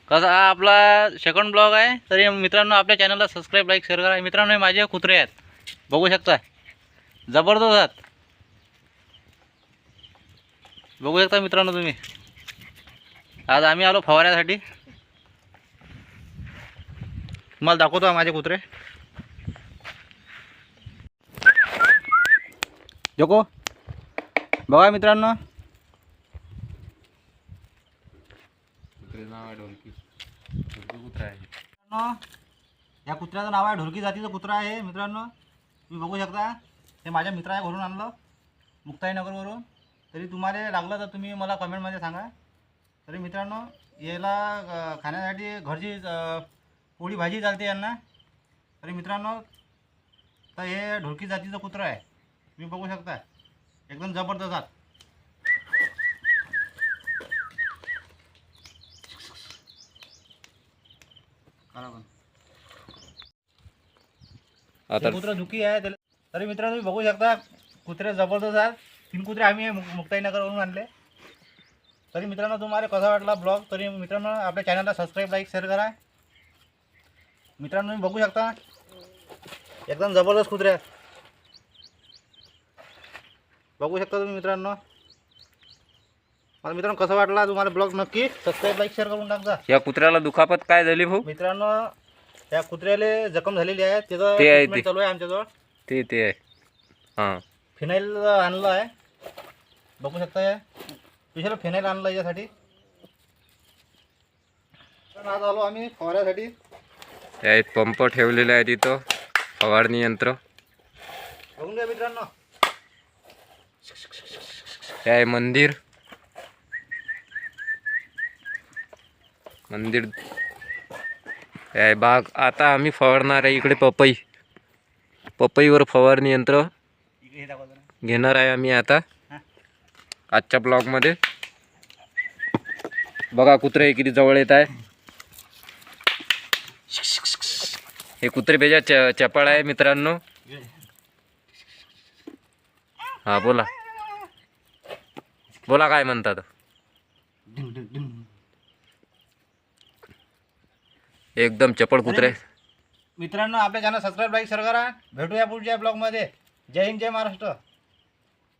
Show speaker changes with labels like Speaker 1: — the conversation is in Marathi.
Speaker 1: कसा हा आपला सेकंड ब्लॉग आहे. तरी मित्रांनो आपल्या चॅनलला सबस्क्राईब लाईक शेअर करा. मित्रांनो हे माझे कुत्रे आहेत, बघू शकता जबरदस्त आहेत. बघू शकता मित्रांनो तुम्ही. आज आम्ही आलो फवाऱ्यासाठी. तुम्हाला दाखवतो माझे कुत्रे. देखो बघा मित्रांनो,
Speaker 2: नाव आहे ढोलकी. ढोलकी कुत्रा आहे.
Speaker 1: या कुत्र्याचं नाव आहे ढोलकी जातीचं कुत्रा आहे. मित्रांनो तुम्ही बघू शकता, हे माझ्या मित्राच्या घरून आणलं मुक्ताईनगरवरून. तरी तुम्हाला लागलं तर तुम्ही मला कमेंटमध्ये सांगा. तरी मित्रांनो याला खाण्यासाठी घरची पोळी भाजी चालते यांना. तरी मित्रांनो तर हे ढोलकी जातीचं कुत्रा आहे. तुम्ही बघू शकता एकदम जबरदस्त आहे.
Speaker 2: आता
Speaker 1: कुत्रा दुखी आहे त्याला. तरी मित्रांनो तुम्ही बघू शकता कुत्रे जबरदस्त आहेत. 3 कुत्रे आम्ही मुक्ताईनगरवरून आणले. तरी मित्रांनो तुम्हाला कसा वाटला ब्लॉग. तरी मित्रांनो आपल्या चॅनलला सबस्क्राईब लाईक शेअर करा. मित्रांनो तुम्ही बघू शकता एकदम जबरदस्त कुत्रे आहेत. बघू शकता तुम्ही मित्रांनो. मला मित्रांनो कसं वाटला तुम्हाला ब्लॉग, नक्की सबस्क्राईब लाईक शेअर करून टाका.
Speaker 2: या कुत्र्याला दुखापत काय झाली भाऊ?
Speaker 1: मित्रांनो त्या कुत्र्याला जखम झालेली आहे, त्याचं
Speaker 2: ते आहे ते.
Speaker 1: ट्रीटमेंट चालू आहे आमच्याजवळ.
Speaker 2: ते आहे. हां,
Speaker 1: फिनाईल आणलं आहे, बघू शकता. या स्पेशल फिनाईल आणलं याच्यासाठी. तर आज आलो आम्ही फवाऱ्यासाठी.
Speaker 2: त्या एक पंप ठेवलेला आहे तिथं, फवारणी यंत्र.
Speaker 1: बघून घ्या मित्रांनो.
Speaker 2: हे आहे मंदिर. मंदिर हे आहे बाग. आता आम्ही फवारणार आहे इकडे पपईवर फवारणी यंत्र
Speaker 1: हे दाखवतो ना.
Speaker 2: घेणार आहे आम्ही आता आजच्या ब्लॉगमध्ये. बघा कुत्रे किती जवळ येत आहे. हे कुत्रे बेजा चपळ आहे मित्रांनो. हा बोला बोला, काय म्हणतात? एकदम चपळ कुत्रे.
Speaker 1: मित्रांनो आपल्या चॅनल सबस्क्राईब लाईक शेअर करा. भेटूया पुढच्या ब्लॉगमध्ये. जय हिंद, जय महाराष्ट्र.